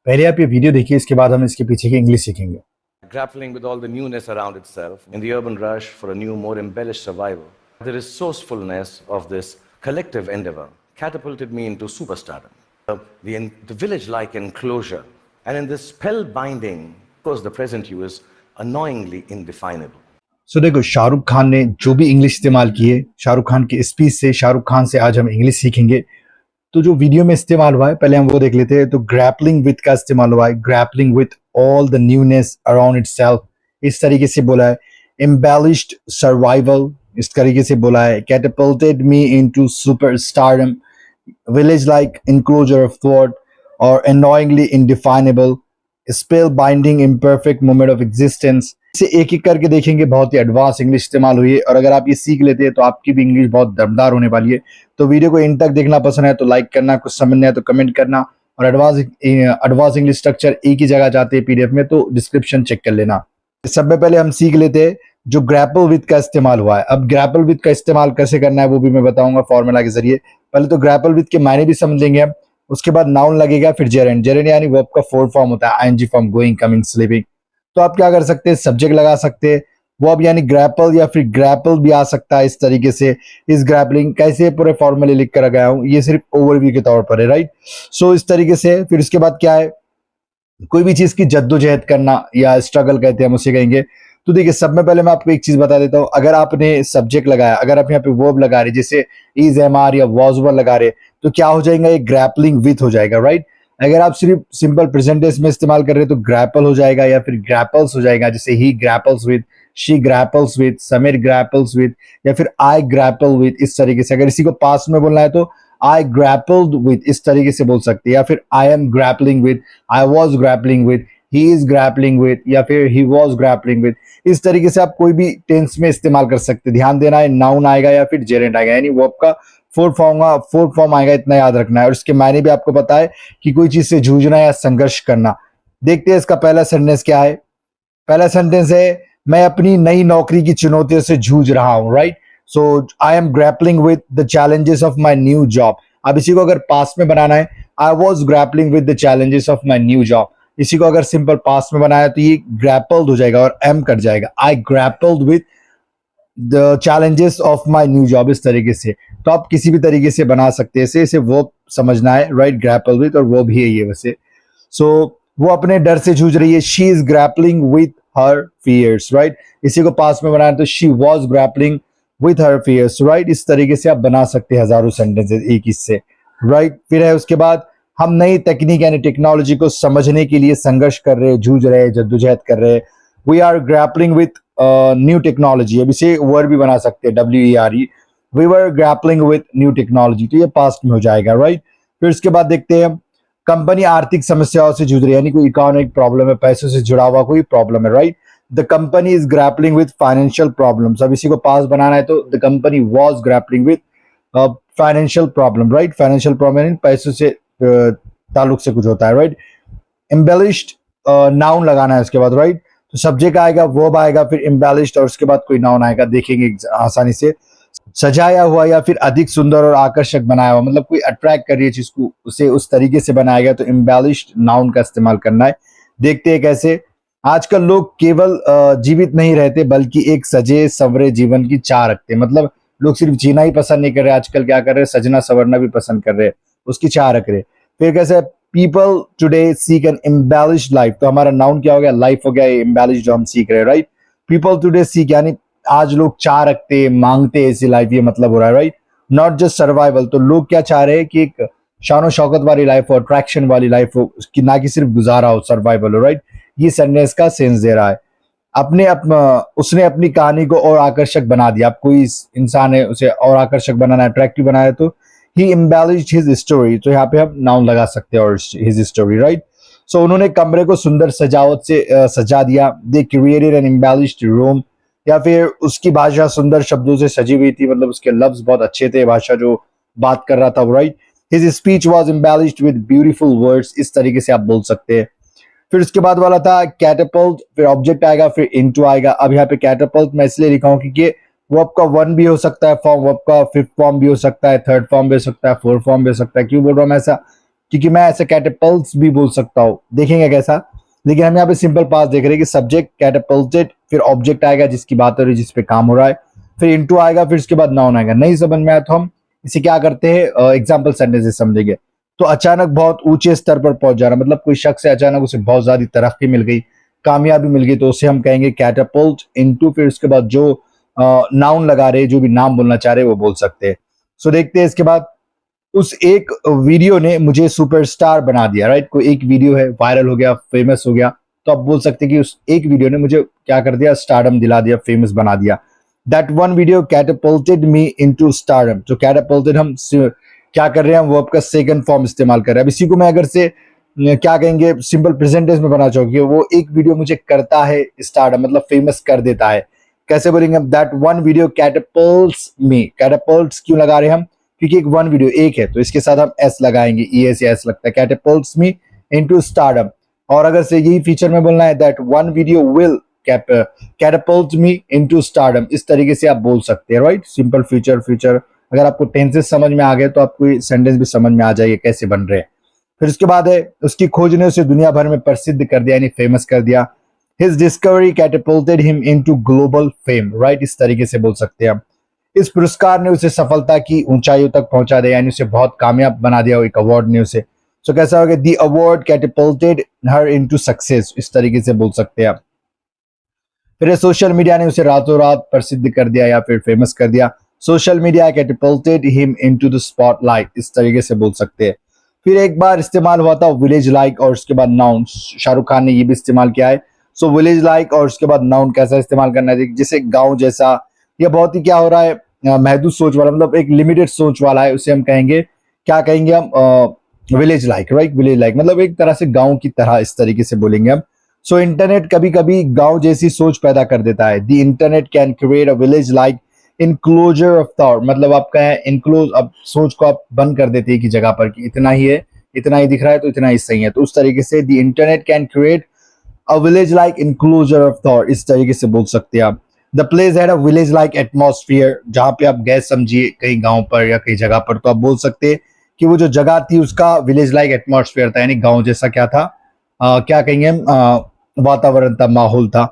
पहले आप ये वीडियो देखिए, इसके बाद हम इसके पीछे की इंग्लिश सीखेंगे। Grappling with all the newness around itself in the urban rush for a new, more embellished survival. The resourcefulness of this collective endeavor catapulted me into superstardom. The village-like enclosure, and in this spellbinding, of course, the present you is annoyingly indefinable. सो देखो, शाहरुख खान ने जो भी English इस्तेमाल की है, शाहरुख खान की speech से, शाहरुख खान से आज हम इंग्लिश सीखेंगे। तो जो वीडियो में इस्तेमाल हुआ है, पहले हम वो देख लेते हैं। तो ग्रैपलिंग विथ का इस्तेमाल हुआ है, grappling with all the newness around itself, इस तरीके से बोला है। एम्बेलिश्ड सर्वाइवल, इस तरीके से बोला है। Catapulted me into superstardom, village like enclosure of thought, और annoyingly indefinable, spell binding imperfect moment of existence. इसे एक एक करके देखेंगे, बहुत ही एडवांस इंग्लिश इस्तेमाल हुई है। और अगर आप ये सीख लेते हैं तो आपकी भी इंग्लिश बहुत दमदार होने वाली है। तो वीडियो को इन तक देखना पसंद है तो लाइक करना, कुछ समझना है तो कमेंट करना, और एडवांस इंग्लिश स्ट्रक्चर एक ही जगह जाते हैं पीडीएफ में, तो डिस्क्रिप्शन चेक कर लेना। सब में पहले हम सीख लेते हैं जो ग्रैपल विथ का इस्तेमाल हुआ है। अब ग्रैपल विथ का इस्तेमाल कैसे करना है वो भी मैं बताऊंगा फॉर्मूला के जरिए। पहले तो ग्रैपल विथ के मायने भी समझ लेंगे हम, उसके बाद नाउन लगेगा, फिर जेरेंड। जेरेंड यानी वर्ब का फोर फॉर्म होता है, I N G form, going, coming, sleeping. तो आप क्या कर सकते हैं, सब्जेक्ट लगा सकते हैं, वर्ब यानी ग्रैपल, या फिर ग्रैपल भी आ सकता है इस तरीके से। इस ग्रैपलिंग कैसे पूरे फॉर्मूले लिख कर गया हूं, ये सिर्फ ओवरव्यू के तौर पर है, राइट। सो इस तरीके से। फिर उसके बाद क्या है, कोई भी चीज की जद्दोजहद करना या स्ट्रगल कहते हैं हम उसे कहेंगे। तो देखिए, सब में पहले मैं आपको एक चीज बता देता हूं। अगर आपने सब्जेक्ट लगाया, अगर आप यहाँ पे वर्ब लगा रहे, जैसे इज, एम, आर या वॉज वर लगा रहे, तो क्या हो जाएगा, ये ग्रैपलिंग विथ हो जाएगा, राइट। अगर आप सिर्फ सिंपल प्रेजेंट टेंस में इस्तेमाल कर रहे हैं तो ग्रैपल हो जाएगा, या फिर ग्रैपल्स हो जाएगा, जैसे ही grapples with, she grapples with, Sameer grapples with, या फिर आई ग्रैपल विथ, इस तरीके से। अगर इसी को पास्ट में बोलना है तो आई ग्रैपल्ड विथ, इस तरीके से बोल सकते हैं। या फिर I am grappling with, I was grappling with, he is grappling with, या फिर ही वॉज ग्रैपलिंग विथ। इस तरीके से आप कोई भी टेंस में इस्तेमाल कर सकते हैं। ध्यान देना है, नाउन आएगा या फिर जेरेंट आएगा, यानी वर्ब का फोर्थ फॉर्म आएगा, इतना याद रखना है। और इसके मायने भी आपको पता है कि कोई चीज से जूझना या संघर्ष करना। देखते हैं इसका पहला सेंटेंस क्या है। पहला सेंटेंस है, मैं अपनी नई नौकरी की चुनौतियों से जूझ रहा हूं, right. So I am grappling with the challenges of my new job. अब इसी को अगर पास्ट में बनाना है, I was grappling with the challenges of my new job. इसी को अगर सिंपल पास्ट में बनाया तो ये ग्रैपल्ड हो जाएगा और एम कट जाएगा। I grappled with the challenges of my new job, इस तरीके से। तो आप किसी भी तरीके से बना सकते हैं इसे वो समझना है, राइट। ग्रैपल विद, और वो भी है ये वैसे। सो वो अपने डर से जूझ रही है, she is grappling with her fears, right. इसी को पास्ट में बनाया तो she was grappling with her fears, right. इस तरीके से आप बना सकते हैं हजारों सेंटेंसेस एक इससे, राइट। फिर है उसके बाद, हम नई तकनीक यानी टेक्नोलॉजी को समझने के लिए संघर्ष कर रहे हैं, जूझ रहे हैं, जद्दोजहद कर रहे हैं। We are grappling with new technology. अब इसे वर्ड भी बना सकते हैं, WERE, we were grappling with new technology, तो ये पास्ट में हो जाएगा, राइट। फिर उसके बाद देखते हैं, कंपनी आर्थिक समस्याओं से जूझ रही है, यानी कोई इकोनॉमिक प्रॉब्लम है, पैसों से जुड़ा हुआ कोई प्रॉब्लम है, right. The company is grappling with financial problems. अब इसी को पास्ट बनाना है तो the company was grappling with financial problem, right. Financial problem पैसों से ताल्लुक से कुछ होता है, राइट। एम्बेलिश्ड नाउन लगाना है उसके बाद, राइट। तो सब्जेक्ट आएगा, वर्ब आएगा, फिर एम्बेलिश्ड, और उसके बाद कोई नाउन आएगा, देखेंगे आसानी से। सजाया हुआ या फिर अधिक सुंदर और आकर्षक बनाया हुआ, मतलब कोई अट्रैक्ट कर रही है चीज को, उसे उस तरीके से बनाया गया, तो एम्बेलिश्ड नाउन का इस्तेमाल करना है। देखते हैं कैसे। आजकल लोग केवल जीवित नहीं रहते बल्कि एक सजे संवरे जीवन की चाह रखते हैं। मतलब लोग सिर्फ जीना ही पसंद नहीं कर रहे, आजकल क्या कर रहे हैं, सजना संवरना भी पसंद कर रहे हैं, उसकी चाह रख रहे हैं। फिर कैसे, people today seek an embellished life. तो हमारा नाउन क्या हो गया, लाइफ हो गया, एम्बेलिश्ड जो हम सीख रहे हैं, राइट। पीपल टुडे सीक यानी आज लोग चाह रखते, मांगते ऐसी लाइफ, ये मतलब हो रहा है, राइट। नॉट जस्ट सर्वाइवल, तो लोग क्या चाह रहे हैं कि एक शानो शौकत वाली लाइफ हो, अट्रैक्शन वाली लाइफ हो, कि ना कि सिर्फ गुजारा हो, सर्वाइवल हो, राइट। ये सेंटेंस का सेंस दे रहा है। उसने अपनी कहानी को और आकर्षक बना दिया। अब कोई इंसान है, उसे और आकर्षक बनाना, अट्रैक्टिव बनाना है, तो ही एम्बेलिश्ड हिज स्टोरी। तो यहाँ पे हम नाउन लगा सकते हैं, और हिज स्टोरी, राइट। सो उन्होंने कमरे को सुंदर सजावट से सजा दिया। They created an embellished room, या फिर उसकी भाषा सुंदर शब्दों से सजी हुई थी, मतलब उसके लफ्ज बहुत अच्छे थे, भाषा जो बात कर रहा था, right. His speech was embellished with beautiful words, इस तरीके से आप बोल सकते हैं। फिर उसके बाद वाला था कैटapult, फिर ऑब्जेक्ट आएगा, फिर इनटू आएगा। अब यहाँ पे कैटapult मैं इसलिए लिखा हूँ क्योंकि वर्ब का 1 भी हो सकता है फॉर्म, वर्ब का 5th फॉर्म भी हो सकता है, 3rd फॉर्म भी हो सकता है, 4th फॉर्म भी हो सकता है। क्यों बोल रहा हूँ मैं ऐसा, क्योंकि मैं ऐसे कैटेपल्ट्स भी बोल सकता हूँ, देखेंगे कैसा। लेकिन हम यहाँ पे सिंपल पास देख रहे हैं कि सब्जेक्ट कैटेपल्टेड, फिर ऑब्जेक्ट आएगा जिसकी बात हो रही है, जिसपे काम हो रहा है, फिर इनटू आएगा, फिर उसके बाद नाउन आएगा। नहीं समझ में आया तो हम इसे क्या करते हैं, एग्जाम्पल सेंटेंसेस समझेंगे। तो अचानक बहुत ऊंचे स्तर पर पहुंच जाना, मतलब कोई शख्स है अचानक उसे बहुत ज्यादा तरक्की मिल गई, कामयाबी मिल गई, तो उसे हम कहेंगे कैटापल्ट इनटू, फिर उसके बाद जो नाउन लगा रहे, जो भी नाम बोलना चाह रहे वो बोल सकते हैं। सो देखते हैं इसके बाद, उस एक वीडियो ने मुझे सुपरस्टार बना दिया, राइट। कोई एक वीडियो है, वायरल हो गया, फेमस हो गया, तो आप बोल सकते हैं कि उस एक वीडियो ने मुझे क्या कर दिया, स्टारडम दिला दिया, फेमस बना दिया। That one video catapulted me into stardom. जो कैटापल्टेड हम क्या कर रहे हैं, वो आपका सेकंड फॉर्म इस्तेमाल कर रहे हैं। अब इसी को मैं अगर से क्या कहेंगे, सिंपल प्रेजेंट टेंस में बनाना चाहूंगी, वो एक वीडियो मुझे करता है स्टारडम, मतलब फेमस कर देता है। कैसे बोलेंगे, दैट वन वीडियो कैटापल्ट्स मी। कैटापल्ट्स क्यों लगा रहे हैं हम, क्योंकि एक वन वीडियो एक है, तो इसके साथ हम एस लगाएंगे, ई एस या एस लगता है, कैटापल्ट्स मी इनटू स्टारडम। और अगर से यही फीचर में बोलना है, that one video will Catapult me into stardom, इस तरीके से आप बोल सकते हैं, राइट। Simple future. अगर आपको टेंसेस समझ में आ गए तो आपको सेंटेंस भी समझ में आ जाएगा कैसे बन रहे हैं। फिर उसके बाद है, उसकी खोज ने उसे दुनिया भर में प्रसिद्ध कर दिया, यानी फेमस कर दिया। His discovery catapulted him into global fame, right? इस तरीके से बोल सकते हैं हम। इस पुरस्कार ने उसे सफलता की ऊंचाइयों तक पहुंचा दिया, यानी उसे बहुत कामयाब बना दिया, एक अवार्ड ने उसे। सो कैसा होगा, दी अवार्ड कैटेपल्टेड हर इनटू सक्सेस, इस तरीके से बोल सकते हैं आप। फिर सोशल मीडिया ने उसे रातों रात प्रसिद्ध कर दिया या फिर फेमस कर दिया। Social media catapulted him into the spotlight, इस तरीके से बोल सकते हैं। फिर एक बार इस्तेमाल हुआ था विलेज लाइक, और उसके बाद नाउन, शाहरुख खान ने ये भी इस्तेमाल किया है। सो विलेज लाइक और उसके बाद नाउन कैसा इस्तेमाल करना है, जैसे गांव जैसा, या बहुत ही क्या हो रहा है, महदूद सोच वाला, मतलब एक लिमिटेड सोच वाला है, उसे हम कहेंगे, क्या कहेंगे हम, village like, right. Village like मतलब एक तरह से गांव की तरह, इस तरीके से बोलेंगे हम। सो इंटरनेट कभी कभी गांव जैसी सोच पैदा कर देता है। The internet can create a village like enclosure of thought, मतलब आप कहें इनक्लोज, अब सोच को आप बंद कर देते हैं कि जगह पर, कि इतना ही है, इतना ही दिख रहा है तो इतना ही सही है, तो उस तरीके से the internet can create a village like enclosure of thought, इस तरीके से बोल सकते हैं आप। The place had a village like atmosphere, जहां पे आप गए समझिए कहीं गांव पर या कहीं जगह पर, तो आप बोल सकते हैं कि वो जो जगह थी उसका विलेज लाइक एटमॉस्फेयर था, यानी गांव जैसा क्या था, क्या कहेंगे हम, वातावरण था, माहौल था।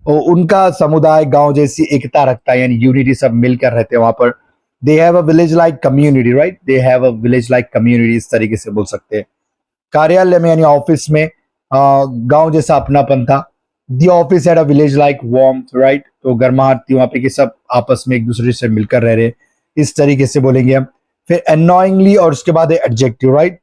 उनका समुदाय गांव जैसी एकता रखता है, यानी यूनिटी, सब मिलकर रहते हैं वहां पर। They have a village like community, right, they have a village like community, इस तरीके से बोल सकते हैं। कार्यालय में यानी ऑफिस में गांव जैसा अपनापन था। The office had a village like warmth, right, तो गर्माहट थी वहां पे कि सब आपस में एक दूसरे से मिलकर रह रहे, इस तरीके से बोलेंगे हम। फिर अनोइंगली और उसके बाद है एडजेक्टिव, राइट।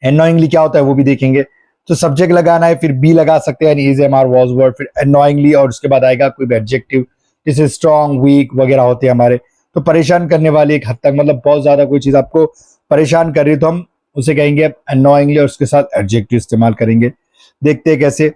अनोइंगली क्या होता है वो भी देखेंगे। तो सब्जेक्ट लगाना है, फिर बी लगा सकते हैं, यानी is am are was were, फिर अनोइंगली और उसके बाद आएगा कोई भी एडजेक्टिव, जैसे स्ट्रॉन्ग, वीक वगैरह होते हैं हमारे। तो परेशान करने वाली एक हद तक, मतलब बहुत ज्यादा कोई चीज आपको परेशान कर रही है तो हम उसे कहेंगे अनोइंगली और उसके साथ एडजेक्टिव इस्तेमाल करेंगे। देखते हैं कैसे।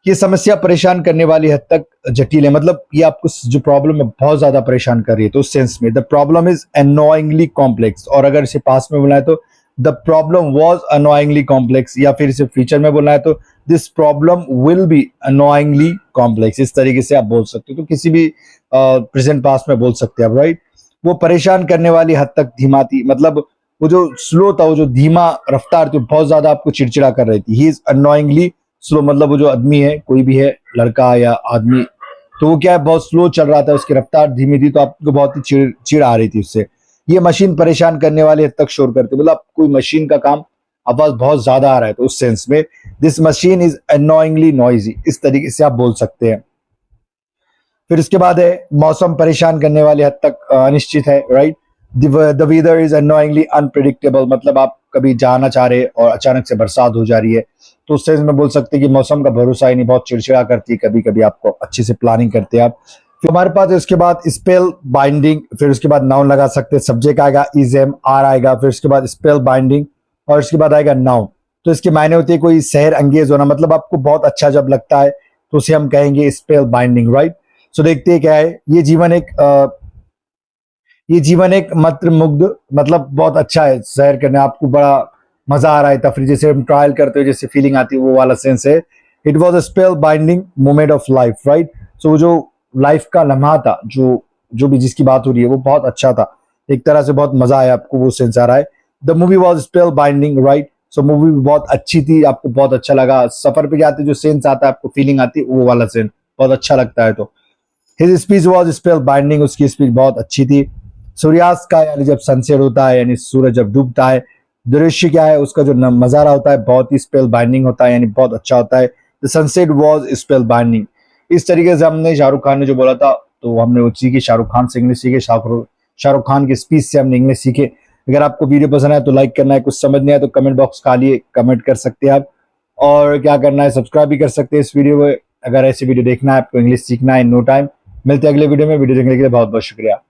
ये समस्या परेशान करने वाली हद तक जटिल है, मतलब ये आपको जो प्रॉब्लम है बहुत ज्यादा परेशान कर रही है, तो उस सेंस में the problem is annoyingly complex. और अगर इसे पास में बोलना है तो the problem was annoyingly complex, या फिर इसे फ्यूचर में बोलना है तो this problem will be annoyingly complex, इस तरीके से आप बोल सकते हो। तो किसी भी प्रेजेंट पास्ट में बोल सकते हैं आप, राइट। वो परेशान करने वाली हद तक धीमा थी, मतलब वो जो स्लो था, वो जो धीमा रफ्तार थी, बहुत ज्यादा आपको चिड़चिड़ा कर रही थी। ही इज अनोइंगली स्लो, मतलब वो जो आदमी है, कोई भी है, लड़का या आदमी, तो वो क्या है, बहुत स्लो चल रहा था, उसकी रफ्तार धीमी थी, तो आपको बहुत ही चिड़ आ रही थी उससे। ये मशीन परेशान करने वाले हद तक शोर करती, मतलब कोई मशीन का काम आवाज बहुत ज्यादा आ रहा है, तो उस सेंस में this machine is annoyingly noisy, इस तरीके से आप बोल सकते हैं। फिर उसके बाद है मौसम परेशान करने वाले हद तक अनिश्चित है, right. The weather is annoyingly unpredictable, मतलब आप कभी जाना चाह रहे और अचानक से बरसात हो जा रही है, तो उस सेंस में बोल सकते हैं कि मौसम का भरोसा ही नहीं, बहुत चिड़चिड़ा करती है, कभी कभी आपको अच्छे से प्लानिंग करते हैं आप। फिर हमारे पास उसके बाद स्पेल बाइंडिंग, फिर उसके बाद नाउन लगा सकते हैं, सब्जेक्ट आएगा, इज एम आर आएगा, फिर उसके बाद स्पेल बाइंडिंग और उसके बाद आएगा नाउन। तो इसके मायने होते हैं कोई शहर अंगेज होना, मतलब आपको बहुत अच्छा जब लगता है तो उसे हम कहेंगे स्पेल बाइंडिंग, राइट। सो देखते हैं क्या है। ये जीवन एक मात्र मुग्ध, मतलब बहुत अच्छा है सैर करने, आपको बड़ा मजा आ रहा है, तफरी जैसे हम ट्रायल करते हो जैसे फीलिंग आती है, वो वाला सेंस है। It was a spell binding moment of life, right. So जो लाइफ का लम्हा था, जो भी जिसकी बात हो रही है, वो बहुत अच्छा था, एक तरह से बहुत मजा आया आपको, वो सेंस आ रहा है। The movie was spell binding, right? So movie बहुत अच्छी थी, आपको बहुत अच्छा लगा। सफर पे जाते जो सीन्स आता है, आपको फीलिंग आती है, वो वाला सीन बहुत अच्छा लगता है। तो his speech was spell binding, उसकी स्पीच बहुत अच्छी थी। सूर्यास्त का यानी जब सनसेट होता है, यानी सूरज जब डूबता है, दृश्य क्या है, उसका जो नजारा होता है बहुत ही स्पेल बाइंडिंग होता है, यानी बहुत अच्छा होता है। The sunset was spell binding. इस तरीके से हमने शाहरुख खान ने जो बोला था, तो हमने वो सीखी, शाहरुख खान से इंग्लिश सीखे, शाहरुख खान की स्पीच से हमने इंग्लिश सीखे। अगर आपको वीडियो पसंद आए तो लाइक करना है, कुछ समझ नहीं आया तो कमेंट बॉक्स खाली कमेंट कर सकते हैं आप, और क्या करना है, सब्सक्राइब भी कर सकते हैं इस वीडियो को। अगर ऐसी वीडियो देखना है, आपको इंग्लिश सीखना है इन नो टाइम। मिलते हैं अगले वीडियो में। वीडियो देखने के लिए बहुत बहुत शुक्रिया।